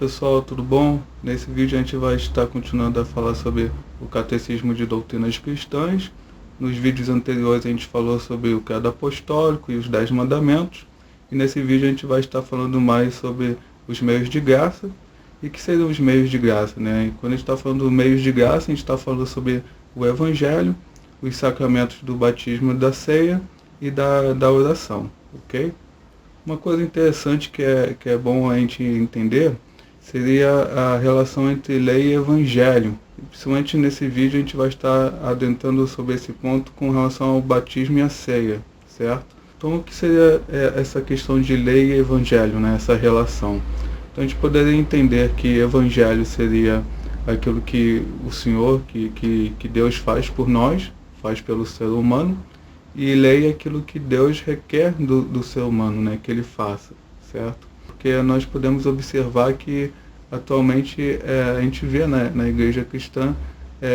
pessoal, tudo bom? Nesse vídeo a gente vai estar continuando a falar sobre o Catecismo de Doutrinas Cristãs. Nos vídeos anteriores a gente falou sobre o credo apostólico e os 10 mandamentos. E nesse vídeo a gente vai estar falando mais sobre os meios de graça. E que seriam os meios de graça, né? E quando a gente está falando dos meios de graça, a gente está falando sobre o Evangelho, os sacramentos do batismo e da ceia e da oração, ok? Uma coisa interessante que é bom a gente entender seria a relação entre lei e evangelho. Principalmente nesse vídeo a gente vai estar adentrando sobre esse ponto com relação ao batismo e a ceia, certo? Então o que seria essa questão de lei e evangelho, né? Essa relação? Então a gente poderia entender que evangelho seria aquilo que o Senhor, que Deus faz por nós, faz pelo ser humano, e lei é aquilo que Deus requer do ser humano, né, que ele faça, certo? Porque nós podemos observar que atualmente a gente vê na igreja cristã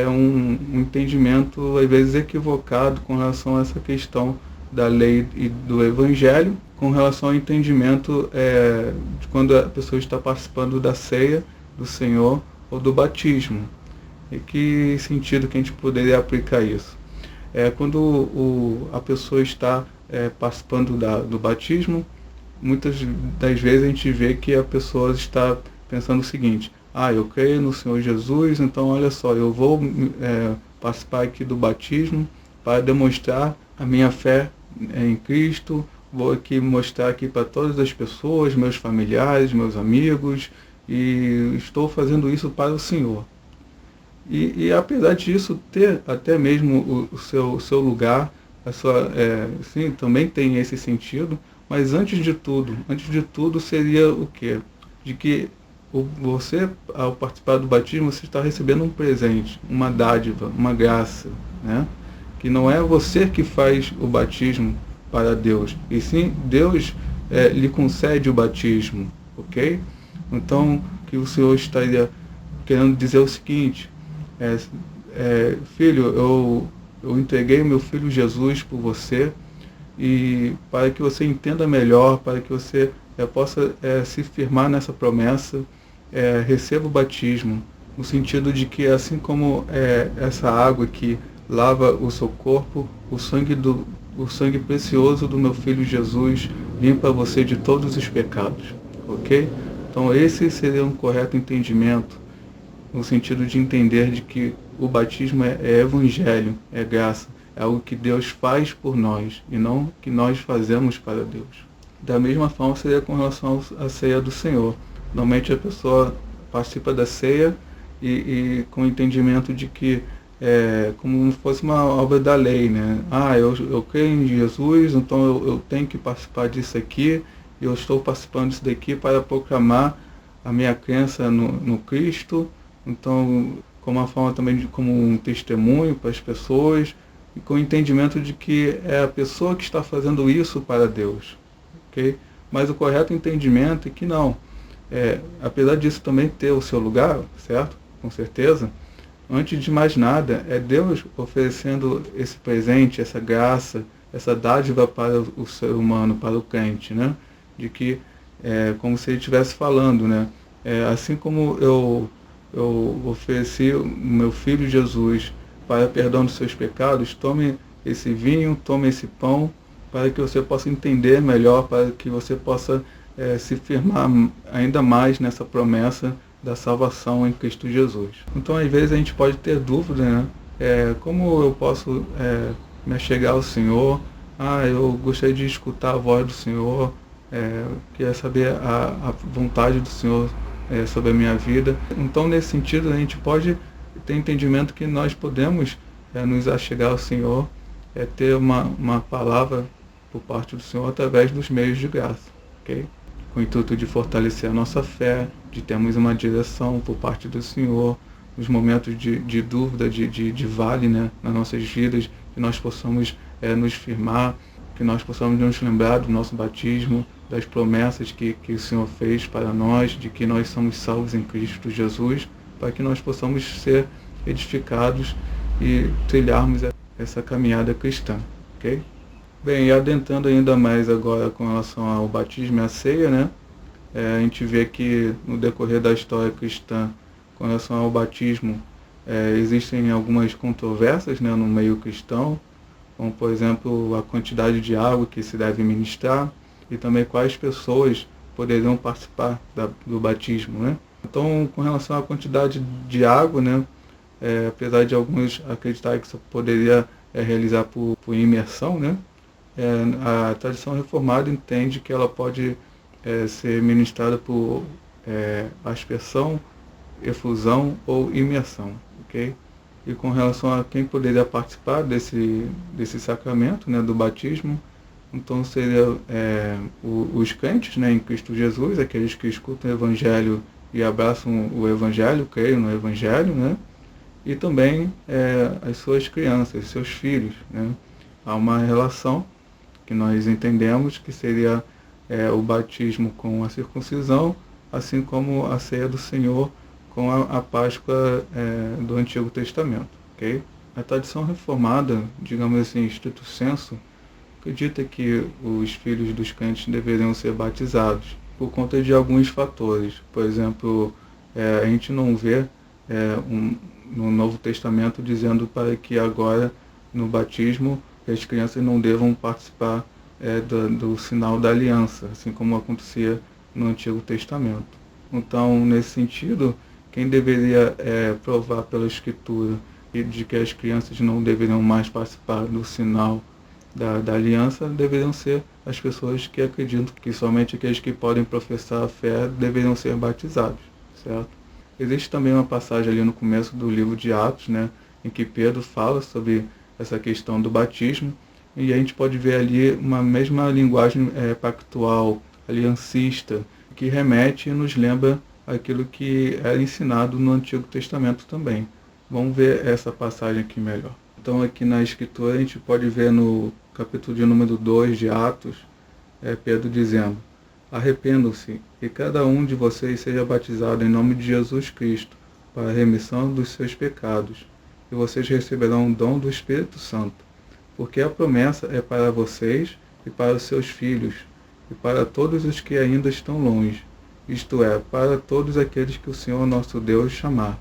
um entendimento às vezes equivocado com relação a essa questão da lei e do evangelho, com relação ao entendimento de quando a pessoa está participando da ceia do Senhor ou do batismo. E que sentido que a gente poderia aplicar isso? Quando a pessoa está participando do batismo, muitas das vezes a gente vê que a pessoa está pensando o seguinte: eu creio no Senhor Jesus, então olha só, eu vou participar aqui do batismo para demonstrar a minha fé em Cristo, vou aqui mostrar aqui para todas as pessoas, meus familiares, meus amigos, e estou fazendo isso para o Senhor. E apesar disso ter até mesmo o seu lugar, sim, também tem esse sentido, mas antes de tudo seria o quê? De que você, ao participar do batismo, você está recebendo um presente, uma dádiva, uma graça, né? Que não é você que faz o batismo para Deus, e sim Deus lhe concede o batismo, ok? Então, que o Senhor estaria querendo dizer o seguinte: filho, eu entreguei meu filho Jesus por você, e para que você entenda melhor, para que você possa se firmar nessa promessa, receba o batismo, no sentido de que assim como essa água que lava o seu corpo, o sangue precioso do meu filho Jesus limpa você de todos os pecados, ok? Então esse seria um correto entendimento, no sentido de entender de que o batismo é evangelho, é graça, é algo que Deus faz por nós e não que nós fazemos para Deus. Da mesma forma seria com relação à ceia do Senhor. Normalmente a pessoa participa da ceia e com o entendimento de que como se fosse uma obra da lei, né? Eu creio em Jesus, então eu tenho que participar disso aqui, e eu estou participando disso daqui para proclamar a minha crença no Cristo. Então, como uma forma também como um testemunho para as pessoas, e com o entendimento de que é a pessoa que está fazendo isso para Deus, ok? Mas o correto entendimento é que não. Apesar disso também ter o seu lugar, certo? Com certeza. Antes de mais nada, é Deus oferecendo esse presente, essa graça, essa dádiva para o ser humano, para o crente, né? De que, como se ele estivesse falando, né? Assim como eu ofereci o meu filho Jesus para perdão dos seus pecados, tome esse vinho, tome esse pão, para que você possa entender melhor, para que você possa se firmar ainda mais nessa promessa da salvação em Cristo Jesus. Então, às vezes a gente pode ter dúvida, né? Como eu posso me achegar ao Senhor? Eu gostaria de escutar a voz do Senhor, queria saber a vontade do Senhor sobre a minha vida. Então, nesse sentido, a gente pode ter entendimento que nós podemos nos achegar ao Senhor, ter uma palavra por parte do Senhor através dos meios de graça, ok? Com o intuito de fortalecer a nossa fé, de termos uma direção por parte do Senhor, nos momentos de dúvida, de vale, né, nas nossas vidas, que nós possamos nos firmar, que nós possamos nos lembrar do nosso batismo, das promessas que o Senhor fez para nós, de que nós somos salvos em Cristo Jesus, para que nós possamos ser edificados e trilharmos essa caminhada cristã, ok? Bem, e adentrando ainda mais agora com relação ao batismo e à ceia, né? a gente vê que no decorrer da história cristã, com relação ao batismo, existem algumas controvérsias, né, no meio cristão, como por exemplo a quantidade de água que se deve ministrar e também quais pessoas poderiam participar do batismo, né? Então, com relação à quantidade de água, né, apesar de alguns acreditarem que isso poderia realizar por imersão, né, a tradição reformada entende que ela pode ser ministrada por aspersão, efusão ou imersão, ok? E com relação a quem poderia participar desse sacramento, né, do batismo, então seria os crentes, né, em Cristo Jesus, aqueles que escutam o Evangelho e abraçam o Evangelho, creem no Evangelho, né, e também as suas crianças, seus filhos, né. Há uma relação que nós entendemos que seria o batismo com a circuncisão, assim como a ceia do Senhor com a Páscoa do Antigo Testamento, ok? A tradição reformada, digamos assim, stricto sensu, acredita que os filhos dos crentes deveriam ser batizados por conta de alguns fatores. Por exemplo, a gente não vê no Novo Testamento dizendo para que agora, no batismo, as crianças não devam participar do sinal da aliança, assim como acontecia no Antigo Testamento. Então, nesse sentido, quem deveria provar pela Escritura de que as crianças não deveriam mais participar do sinal da aliança deveriam ser as pessoas que acreditam que somente aqueles que podem professar a fé deveriam ser batizados, certo? Existe também uma passagem ali no começo do livro de Atos, né, em que Pedro fala sobre essa questão do batismo, e a gente pode ver ali uma mesma linguagem pactual, aliancista, que remete e nos lembra aquilo que era ensinado no Antigo Testamento também. Vamos ver essa passagem aqui melhor. Então aqui na Escritura a gente pode ver no capítulo de número 2 de Atos, Pedro dizendo: arrependam-se e cada um de vocês seja batizado em nome de Jesus Cristo para a remissão dos seus pecados, e vocês receberão o dom do Espírito Santo, porque a promessa é para vocês e para os seus filhos, e para todos os que ainda estão longe, isto é, para todos aqueles que o Senhor nosso Deus chamar.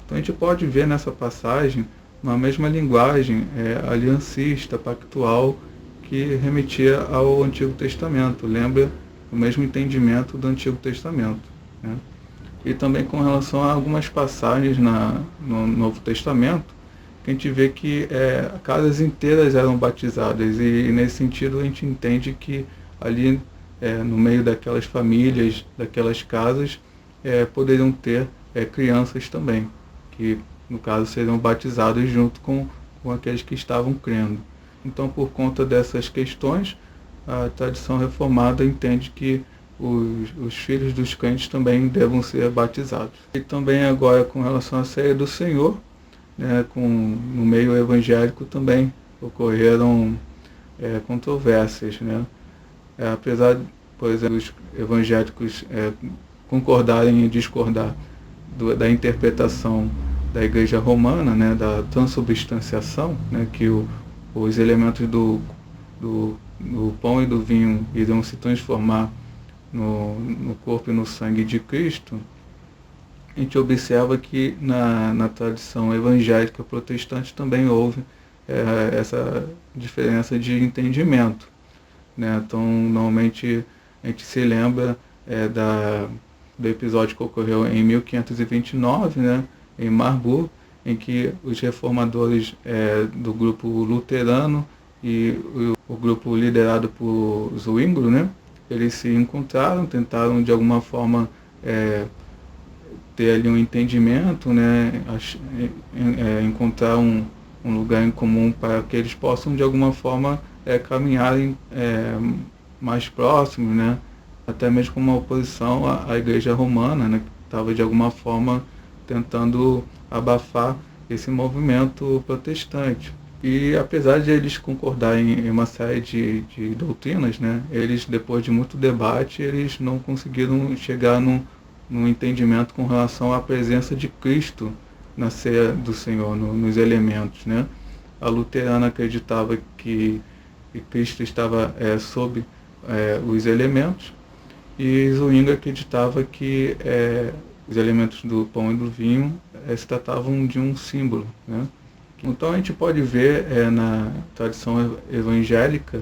Então a gente pode ver nessa passagem uma mesma linguagem aliancista, pactual, que remetia ao Antigo Testamento, lembra o mesmo entendimento do Antigo Testamento, né? E também com relação a algumas passagens no Novo Testamento, que a gente vê que casas inteiras eram batizadas, e nesse sentido a gente entende que ali no meio daquelas famílias, daquelas casas, poderiam ter crianças também, que no caso seriam batizados junto com aqueles que estavam crendo. Então, por conta dessas questões, a tradição reformada entende que os filhos dos crentes também devam ser batizados. E também agora com relação à ceia do Senhor, né, no meio evangélico também ocorreram controvérsias, né? Apesar, por exemplo, os evangélicos concordarem e discordar da interpretação da Igreja Romana, né, da transubstanciação, né, que os elementos do pão e do vinho irão se transformar no corpo e no sangue de Cristo, a gente observa que na tradição evangélica protestante também houve essa diferença de entendimento, né? Então, normalmente a gente se lembra do episódio que ocorreu em 1529, né, em Marburg, em que os reformadores do grupo luterano e o grupo liderado por Zwinglio, né, eles se encontraram, tentaram de alguma forma ter ali um entendimento, né, encontrar um lugar em comum para que eles possam de alguma forma caminharem mais próximos, né, até mesmo com uma oposição à Igreja Romana, né, que estava de alguma forma tentando abafar esse movimento protestante. E apesar de eles concordarem em uma série de doutrinas, né, eles, depois de muito debate, eles não conseguiram chegar num entendimento com relação à presença de Cristo na ceia do Senhor, nos elementos, né? A luterana acreditava que Cristo estava sob os elementos, e Zwingli acreditava que os elementos do pão e do vinho se tratavam de um símbolo, né? Então a gente pode ver na tradição evangélica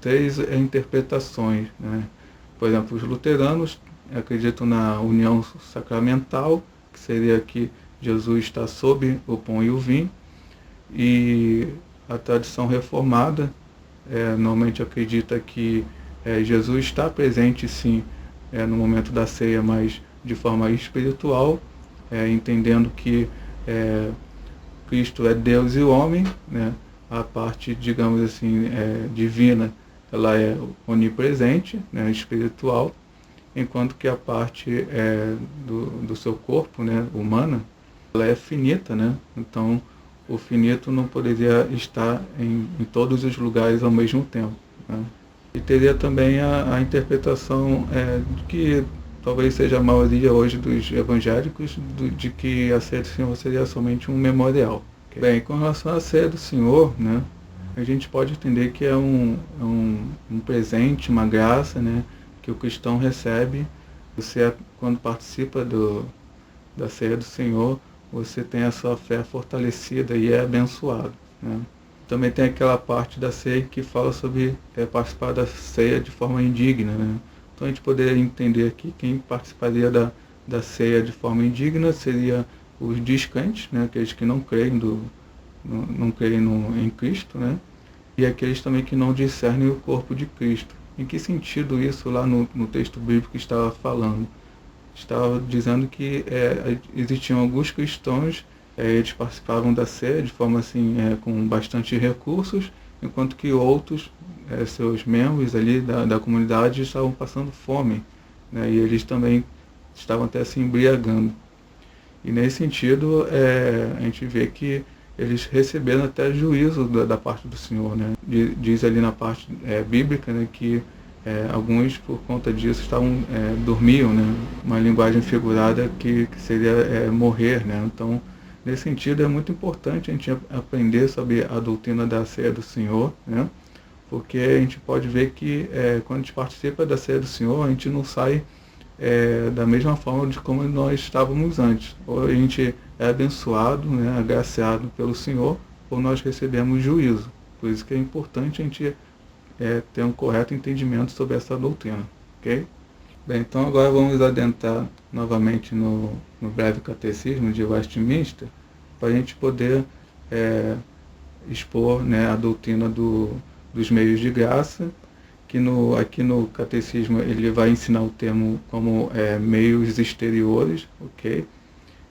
três interpretações, né? Por exemplo, os luteranos acreditam na união sacramental, que seria que Jesus está sob o pão e o vinho, e a tradição reformada normalmente acredita que Jesus está presente sim no momento da ceia, mas de forma espiritual, entendendo que Cristo é Deus e homem, né? A parte, digamos assim, divina, ela é onipresente, né? Espiritual, enquanto que a parte do seu corpo, né? Humana, ela é finita, né? Então, o finito não poderia estar em todos os lugares ao mesmo tempo, né? E teria também a interpretação de que talvez seja a maioria hoje dos evangélicos, de que a ceia do Senhor seria somente um memorial. Okay? Bem, com relação à ceia do Senhor, né, a gente pode entender que é um presente, uma graça, né, que o cristão recebe. Você, quando participa da ceia do Senhor, você tem a sua fé fortalecida e é abençoado, né? Também tem aquela parte da ceia que fala sobre participar da ceia de forma indigna, né? Então a gente poderia entender que quem participaria da ceia de forma indigna seria os descrentes, né? Aqueles que não creem, em Cristo, né? E aqueles também que não discernem o corpo de Cristo. Em que sentido isso lá no texto bíblico estava falando? Estava dizendo que existiam alguns cristãos, eles participavam da ceia de forma assim, com bastante recursos, enquanto que outros, seus membros ali da comunidade, estavam passando fome, né? E eles também estavam até se embriagando. E nesse sentido, a gente vê que eles receberam até juízo da parte do Senhor, né? Diz ali na parte bíblica, né, que alguns, por conta disso, dormiam, né? Uma linguagem figurada que seria morrer, né? Então, nesse sentido, é muito importante a gente aprender sobre a doutrina da ceia do Senhor, né? Porque a gente pode ver que quando a gente participa da ceia do Senhor, a gente não sai da mesma forma de como nós estávamos antes. Ou a gente é abençoado, né, agraciado pelo Senhor, ou nós recebemos juízo. Por isso que é importante a gente ter um correto entendimento sobre essa doutrina. Ok? Bem, então agora vamos adentrar novamente no breve catecismo de Westminster, para a gente poder expor, né, a doutrina dos meios de graça, que aqui no catecismo ele vai ensinar o termo como meios exteriores, ok?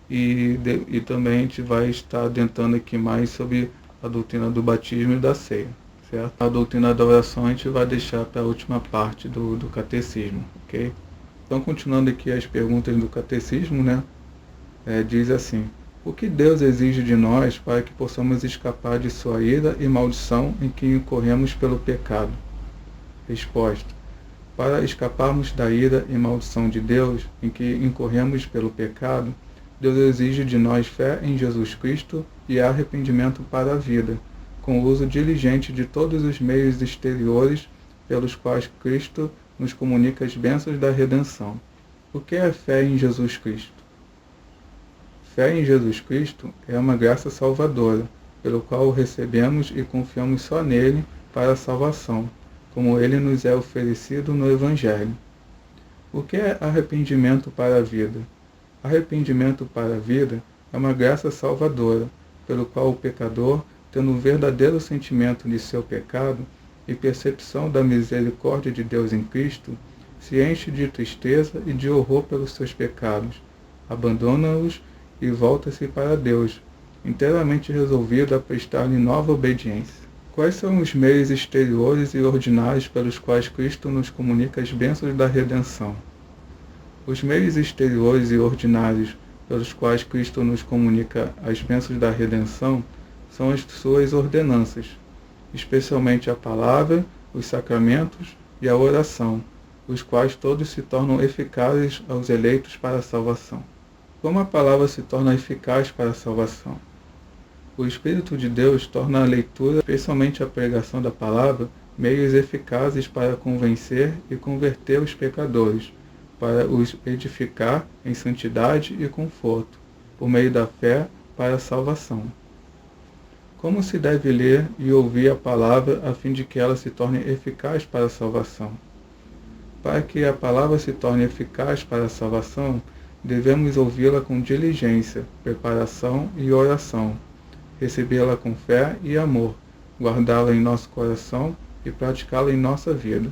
E também a gente vai estar adentrando aqui mais sobre a doutrina do batismo e da ceia, certo? A doutrina da oração a gente vai deixar para a última parte do catecismo, ok? Então, continuando aqui as perguntas do catecismo, né? Diz assim: o que Deus exige de nós para que possamos escapar de sua ira e maldição em que incorremos pelo pecado? Resposta: para escaparmos da ira e maldição de Deus em que incorremos pelo pecado, Deus exige de nós fé em Jesus Cristo e arrependimento para a vida, com o uso diligente de todos os meios exteriores pelos quais Cristo nos comunica as bênçãos da redenção. O que é fé em Jesus Cristo? Fé em Jesus Cristo é uma graça salvadora, pelo qual o recebemos e confiamos só nele para a salvação, como ele nos é oferecido no Evangelho. O que é arrependimento para a vida? Arrependimento para a vida é uma graça salvadora, pelo qual o pecador, tendo um verdadeiro sentimento de seu pecado e percepção da misericórdia de Deus em Cristo, se enche de tristeza e de horror pelos seus pecados, abandona-os e volta-se para Deus, inteiramente resolvido a prestar-lhe nova obediência. Quais são os meios exteriores e ordinários pelos quais Cristo nos comunica as bênçãos da redenção? Os meios exteriores e ordinários pelos quais Cristo nos comunica as bênçãos da redenção são as suas ordenanças, especialmente a palavra, os sacramentos e a oração, os quais todos se tornam eficazes aos eleitos para a salvação. Como a palavra se torna eficaz para a salvação? O Espírito de Deus torna a leitura, especialmente a pregação da palavra, meios eficazes para convencer e converter os pecadores, para os edificar em santidade e conforto, por meio da fé para a salvação. Como se deve ler e ouvir a palavra a fim de que ela se torne eficaz para a salvação? Para que a palavra se torne eficaz para a salvação, devemos ouvi-la com diligência, preparação e oração, recebê-la com fé e amor, guardá-la em nosso coração e praticá-la em nossa vida.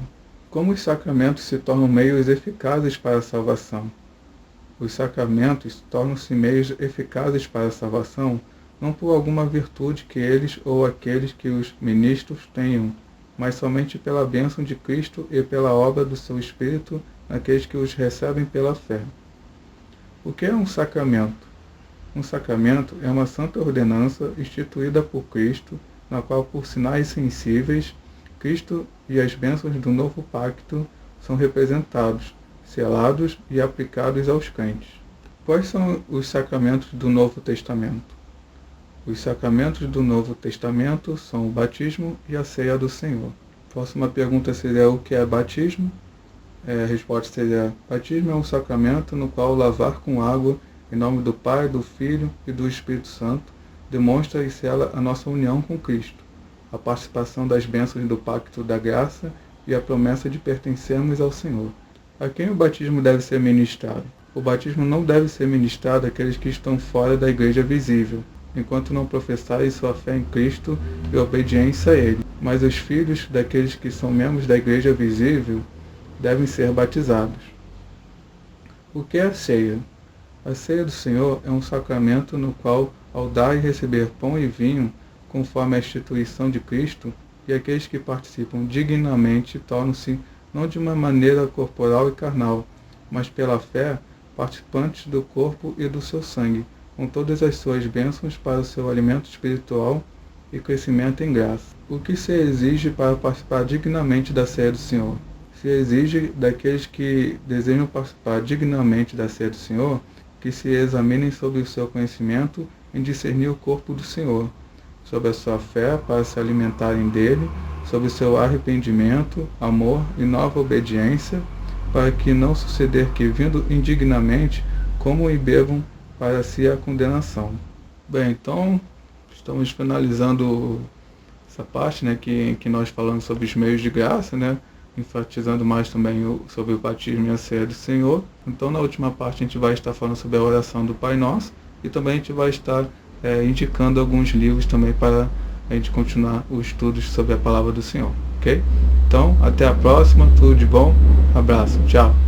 Como os sacramentos se tornam meios eficazes para a salvação? Os sacramentos tornam-se meios eficazes para a salvação não por alguma virtude que eles ou aqueles que os ministros tenham, mas somente pela bênção de Cristo e pela obra do seu Espírito naqueles que os recebem pela fé. O que é um sacramento? Um sacramento é uma santa ordenança instituída por Cristo, na qual, por sinais sensíveis, Cristo e as bênçãos do novo pacto são representados, selados e aplicados aos crentes. Quais são os sacramentos do Novo Testamento? Os sacramentos do Novo Testamento são o batismo e a ceia do Senhor. Próxima pergunta seria: o que é batismo? A resposta seria: batismo é um sacramento no qual lavar com água em nome do Pai, do Filho e do Espírito Santo demonstra e sela a nossa união com Cristo, a participação das bênçãos do pacto da graça e a promessa de pertencermos ao Senhor. A quem o batismo deve ser ministrado? O batismo não deve ser ministrado àqueles que estão fora da igreja visível, enquanto não professarem sua fé em Cristo e obediência a Ele. Mas os filhos daqueles que são membros da igreja visível devem ser batizados. O que é a ceia? A ceia do Senhor é um sacramento no qual, ao dar e receber pão e vinho, conforme a instituição de Cristo, e aqueles que participam dignamente tornam-se, não de uma maneira corporal e carnal, mas pela fé, participantes do corpo e do seu sangue, com todas as suas bênçãos para o seu alimento espiritual e crescimento em graça. O que se exige para participar dignamente da ceia do Senhor? Se exige daqueles que desejam participar dignamente da ceia do Senhor, que se examinem sobre o seu conhecimento em discernir o corpo do Senhor, sobre a sua fé para se alimentarem dele, sobre o seu arrependimento, amor e nova obediência, para que não suceder que, vindo indignamente, comam e bebam para si a condenação. Bem, então, estamos finalizando essa parte, né, que nós falamos sobre os meios de graça, né, enfatizando mais também sobre o batismo e a ceia do Senhor. Então, na última parte, a gente vai estar falando sobre a oração do Pai Nosso e também a gente vai estar indicando alguns livros também para a gente continuar os estudos sobre a palavra do Senhor, ok? Então, até a próxima, tudo de bom, abraço, tchau!